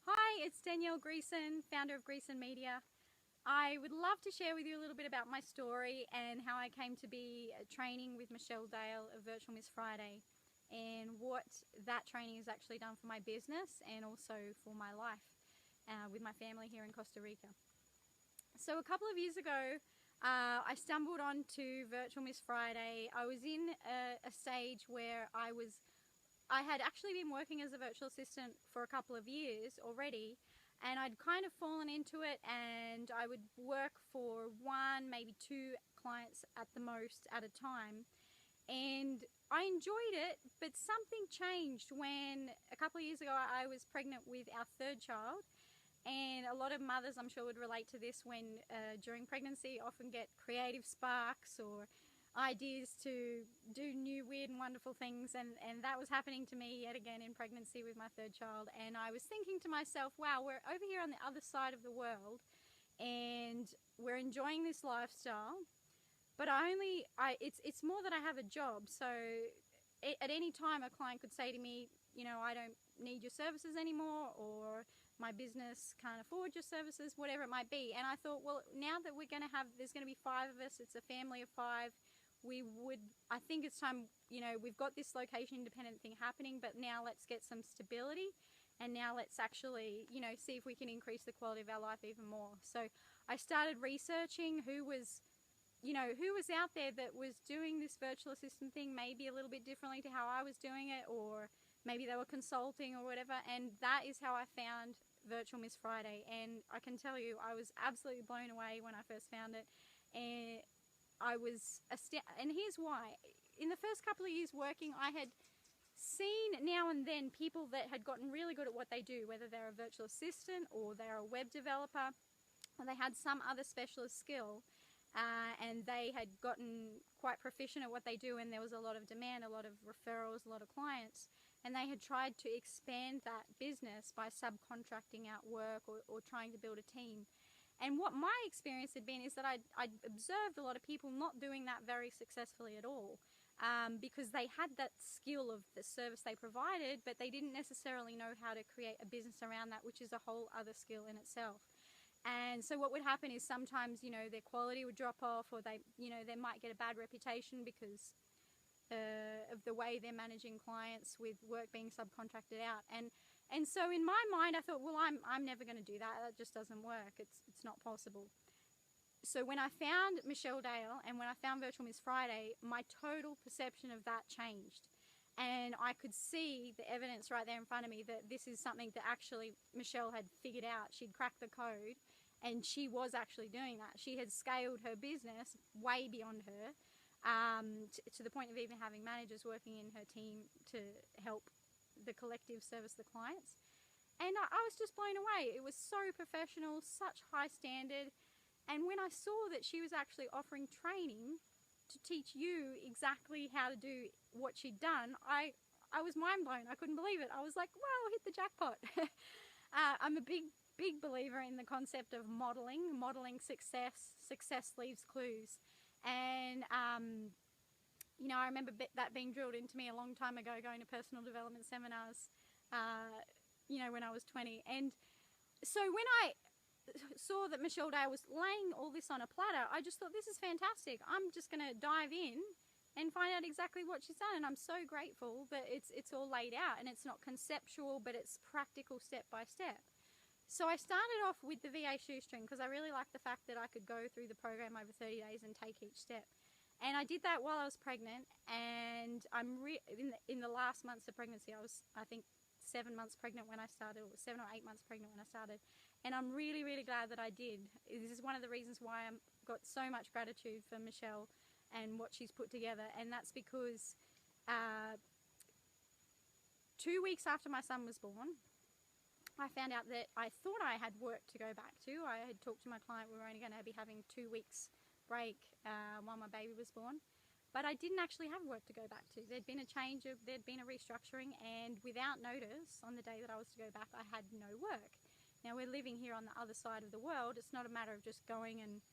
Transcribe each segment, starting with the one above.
Hi, it's Danielle Greason, founder of Greason Media. I would love to share with you a little bit about my story and how I came to be training with Michelle Dale of Virtual Miss Friday and what that training has actually done for my business and also for my life with my family here in Costa Rica. So a couple of years ago, I stumbled onto Virtual Miss Friday. I was in a stage where I had actually been working as a virtual assistant for a couple of years already, and I'd kind of fallen into it, and I would work for one, maybe two clients at the most at a time. And I enjoyed it, but something changed when a couple of years ago I was pregnant with our third child. And a lot of mothers, I'm sure, would relate to this when during pregnancy often get creative sparks or ideas to do new, weird and wonderful things, and that was happening to me yet again in pregnancy with my third child. And I was thinking to myself, wow, we're over here on the other side of the world and we're enjoying this lifestyle, but it's more that I have a job. So at any time a client could say to me, you know, I don't need your services anymore, or my business can't afford your services, whatever it might be. And I thought, well, now that there's going to be 5 of us, it's a family of 5, I think it's time, you know, we've got this location independent thing happening, but now let's get some stability, and now let's actually, you know, see if we can increase the quality of our life even more. So I started researching who was out there that was doing this virtual assistant thing maybe a little bit differently to how I was doing it, or maybe they were consulting or whatever, and that is how I found Virtual Miss Friday. And I can tell you, I was absolutely blown away when I first found it, and and here's why. In the first couple of years working, I had seen now and then people that had gotten really good at what they do, whether they're a virtual assistant or they're a web developer, or they had some other specialist skill, and they had gotten quite proficient at what they do, and there was a lot of demand, a lot of referrals, a lot of clients, and they had tried to expand that business by subcontracting out work or trying to build a team. And what my experience had been is that I'd observed a lot of people not doing that very successfully at all, because they had that skill of the service they provided, but they didn't necessarily know how to create a business around that, which is a whole other skill in itself. And so what would happen is sometimes, you know, their quality would drop off, or they might get a bad reputation because of the way they're managing clients with work being subcontracted out. And so in my mind, I thought, well, I'm never going to do that. That just doesn't work. It's not possible. So when I found Michelle Dale and when I found Virtual Miss Friday, my total perception of that changed. And I could see the evidence right there in front of me that this is something that actually Michelle had figured out. She'd cracked the code, and she was actually doing that. She had scaled her business way beyond her, to the point of even having managers working in her team to help the collective service the clients. And I was just blown away. It was so professional, such high standard. And when I saw that she was actually offering training to teach you exactly how to do what she'd done, I was mind blown. I couldn't believe it. I was like, wow, hit the jackpot. I'm a big believer in the concept of modeling success leaves clues. And you know, I remember that being drilled into me a long time ago, going to personal development seminars, you know, when I was 20. And so when I saw that Michelle Dale was laying all this on a platter, I just thought, this is fantastic. I'm just going to dive in and find out exactly what she's done. And I'm so grateful that it's all laid out, and it's not conceptual, but it's practical step by step. So I started off with the VA shoestring because I really liked the fact that I could go through the program over 30 days and take each step. And I did that while I was pregnant, and in the last months of pregnancy, I was, I think, 7 months pregnant when I started, or 7 or 8 months pregnant when I started. And I'm really, really glad that I did. This is one of the reasons why I've got so much gratitude for Michelle and what she's put together. And that's because 2 weeks after my son was born, I found out that I thought I had work to go back to. I had talked to my client, we were only going to be having 2 weeks break while my baby was born. But I didn't actually have work to go back to. There'd been a restructuring, and without notice, on the day that I was to go back, I had no work. Now, we're living here on the other side of the world. It's not a matter of just going and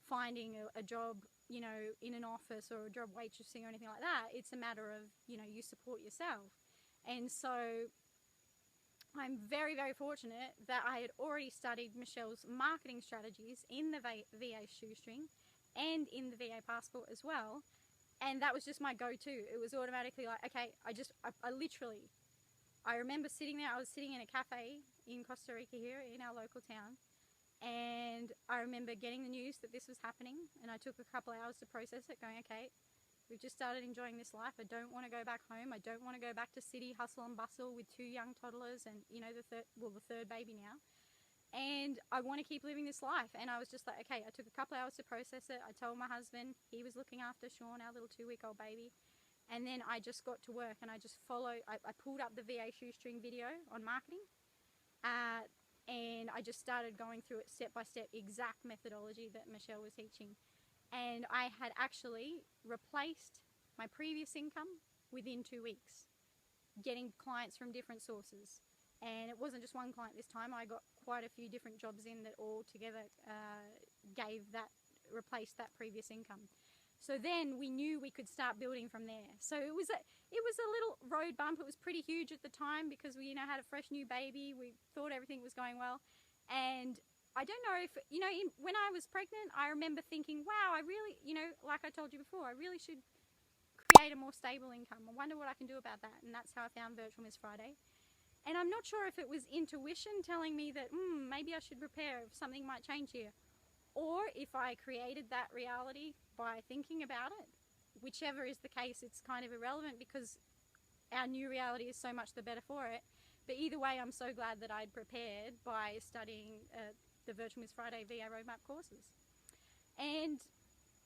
finding a job, you know, in an office or a job waitressing or anything like that. It's a matter of, you know, you support yourself. And so I'm very, very fortunate that I had already studied Michelle's marketing strategies in the VA shoestring and in the VA passport as well. And that was just my go-to. It was automatically like, okay, I literally, I remember sitting there, I was sitting in a cafe in Costa Rica here in our local town. And I remember getting the news that this was happening, and I took a couple of hours to process it, going, okay, we've just started enjoying this life. I don't want to go back home. I don't want to go back to city hustle and bustle with 2 young toddlers and, you know, the third baby now. And I want to keep living this life. And I was just like, okay, I took a couple of hours to process it. I told my husband, he was looking after Sean, our little 2-week-old baby. And then I just got to work and I just followed, I pulled up the VA shoestring video on marketing. And I just started going through it step by step, exact methodology that Michelle was teaching. And I had actually replaced my previous income within 2 weeks, getting clients from different sources. And it wasn't just one client this time. I got quite a few different jobs in that all together replaced that previous income. So then we knew we could start building from there. So it was a little road bump. It was pretty huge at the time because we, you know, had a fresh new baby. We thought everything was going well. And I don't know if, you know, when I was pregnant, I remember thinking, wow, I really, you know, like I told you before, I really should create a more stable income. I wonder what I can do about that. And that's how I found Virtual Miss Friday. And I'm not sure if it was intuition telling me that, maybe I should prepare if something might change here. Or if I created that reality by thinking about it. Whichever is the case, it's kind of irrelevant because our new reality is so much the better for it. But either way, I'm so glad that I'd prepared by studying the Virtual Miss Friday VA Roadmap courses. And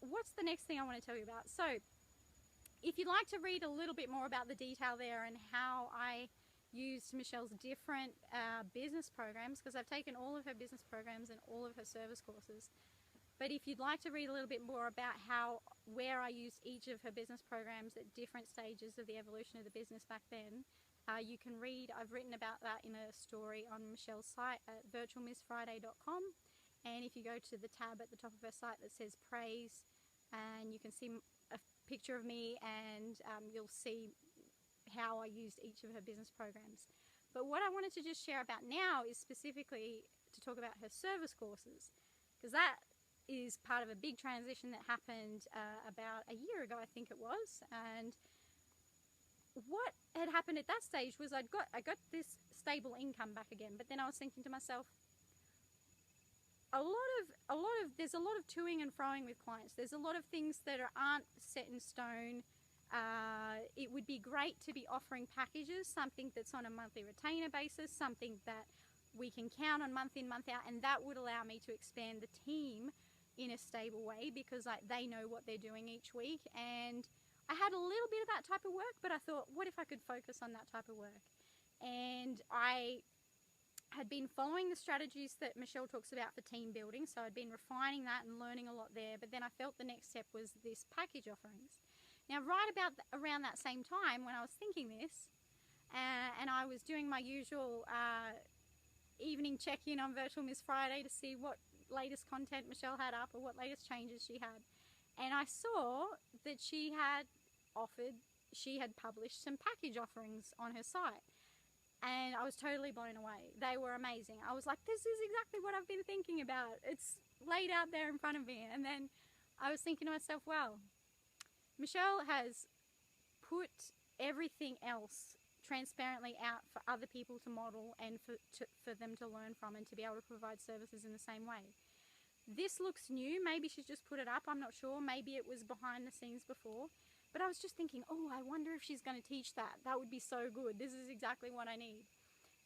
what's the next thing I want to tell you about? So, if you'd like to read a little bit more about the detail there and how I used Michelle's different business programs, because I've taken all of her business programs and all of her service courses. But if you'd like to read a little bit more about where I used each of her business programs at different stages of the evolution of the business back then, you can read, I've written about that in a story on Michelle's site at virtualmissfriday.com. And if you go to the tab at the top of her site that says praise, and you can see a picture of me, and you'll see how I used each of her business programs. But what I wanted to just share about now is specifically to talk about her service courses, because that is part of a big transition that happened about a year ago, I think it was. And what had happened at that stage was I got this stable income back again, but then I was thinking to myself, there's a lot of toing and froing with clients. There's a lot of things that aren't set in stone. It would be great to be offering packages, something that's on a monthly retainer basis, something that we can count on month in, month out, and that would allow me to expand the team in a stable way because they know what they're doing each week. And I had a little bit of that type of work, but I thought, what if I could focus on that type of work? And I had been following the strategies that Michelle talks about for team building, so I'd been refining that and learning a lot there, but then I felt the next step was this package offerings. Now, right about around that same time when I was thinking this, and I was doing my usual evening check-in on Virtual Miss Friday to see what latest content Michelle had up or what latest changes she had. And I saw that she had published some package offerings on her site. And I was totally blown away. They were amazing. I was like, this is exactly what I've been thinking about. It's laid out there in front of me. And then I was thinking to myself, wow, Michelle has put everything else transparently out for other people to model and for them to learn from and to be able to provide services in the same way. This looks new. Maybe she's just put it up. I'm not sure. Maybe it was behind the scenes before. But I was just thinking, oh, I wonder if she's going to teach that. That would be so good. This is exactly what I need.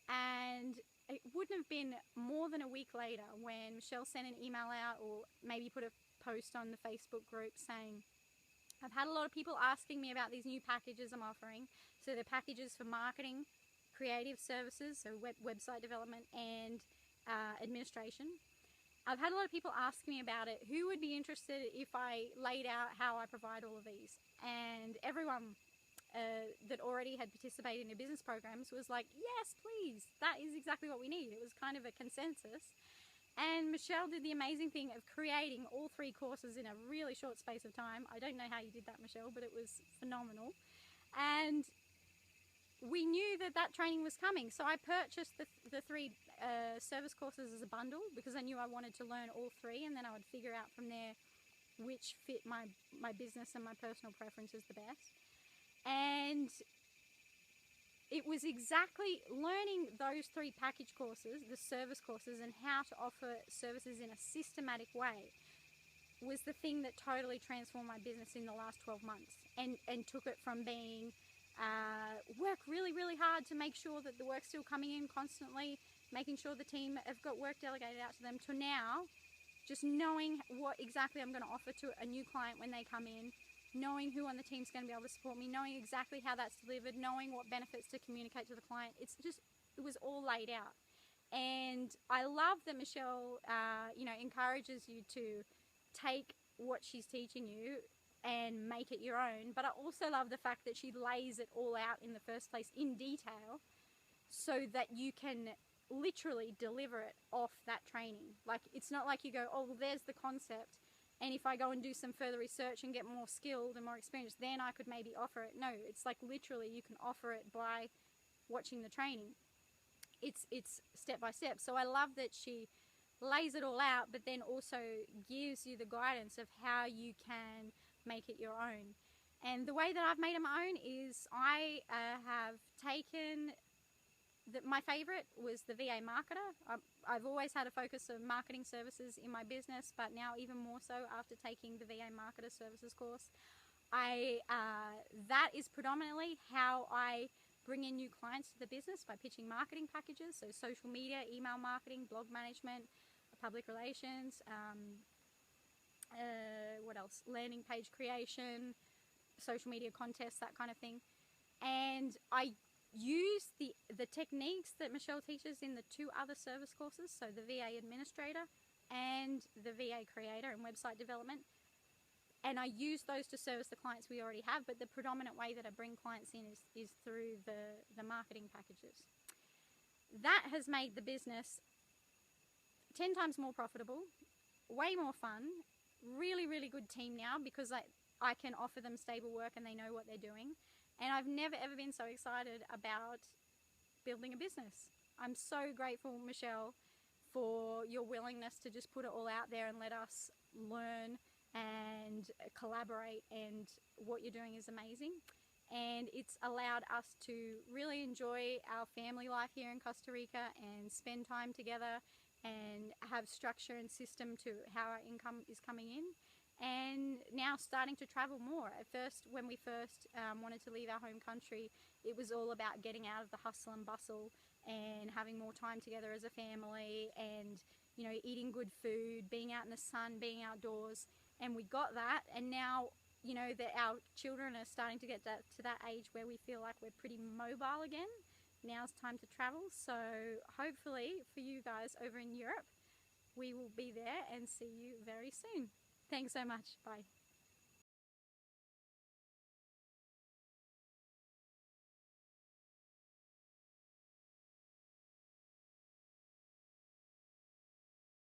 And it wouldn't have been more than a week later when Michelle sent an email out or maybe put a post on the Facebook group saying, I've had a lot of people asking me about these new packages I'm offering. So they're packages for marketing, creative services, so website development and administration. I've had a lot of people ask me about it. Who would be interested if I laid out how I provide all of these? And everyone that already had participated in the business programs was like, yes, please. That is exactly what we need. It was kind of a consensus. And Michelle did the amazing thing of creating all 3 courses in a really short space of time. I don't know how you did that, Michelle, but it was phenomenal. And we knew that that training was coming. So I purchased the 3 service courses as a bundle because I knew I wanted to learn all 3, and then I would figure out from there which fit my business and my personal preferences the best. And it was exactly learning those 3 package courses, the service courses, and how to offer services in a systematic way was the thing that totally transformed my business in the last 12 months and took it from being work really, really hard to make sure that the work's still coming in constantly, making sure the team have got work delegated out to them, to now just knowing what exactly I'm going to offer to a new client when they come in, knowing who on the team's going to be able to support me, knowing exactly how that's delivered, knowing what benefits to communicate to the client. It was all laid out. And I love that Michelle, encourages you to take what she's teaching you and make it your own. But I also love the fact that she lays it all out in the first place in detail so that you can literally deliver it off that training. Like, it's not like you go, oh, well, there's the concept, and if I go and do some further research and get more skilled and more experienced, then I could maybe offer it. No, it's like literally you can offer it by watching the training. It's step by step. So I love that she lays it all out, but then also gives you the guidance of how you can make it your own. And the way that I've made it my own is I have taken my favorite was the VA Marketer. I've always had a focus of marketing services in my business, but now even more so after taking the VA Marketer Services course. That is predominantly how I bring in new clients to the business, by pitching marketing packages, so social media, email marketing, blog management, public relations, what else? Landing page creation, social media contests, that kind of thing. And I use the techniques that Michelle teaches in the 2 other service courses, so the VA Administrator and the VA Creator and Website Development, and I use those to service the clients we already have, but the predominant way that I bring clients in is through the marketing packages. That has made the business 10 times more profitable, way more fun, really, really good team now because I can offer them stable work and they know what they're doing. And I've never ever been so excited about building a business. I'm so grateful, Michelle, for your willingness to just put it all out there and let us learn and collaborate, and what you're doing is amazing. And it's allowed us to really enjoy our family life here in Costa Rica and spend time together and have structure and system to how our income is coming in. And now starting to travel more. At first, when we first wanted to leave our home country, it was all about getting out of the hustle and bustle and having more time together as a family and, eating good food, being out in the sun, being outdoors. And we got that. And now, that our children are starting to get to that age where we feel like we're pretty mobile again. Now's time to travel. So hopefully for you guys over in Europe, we will be there and see you very soon. Thanks so much. Bye.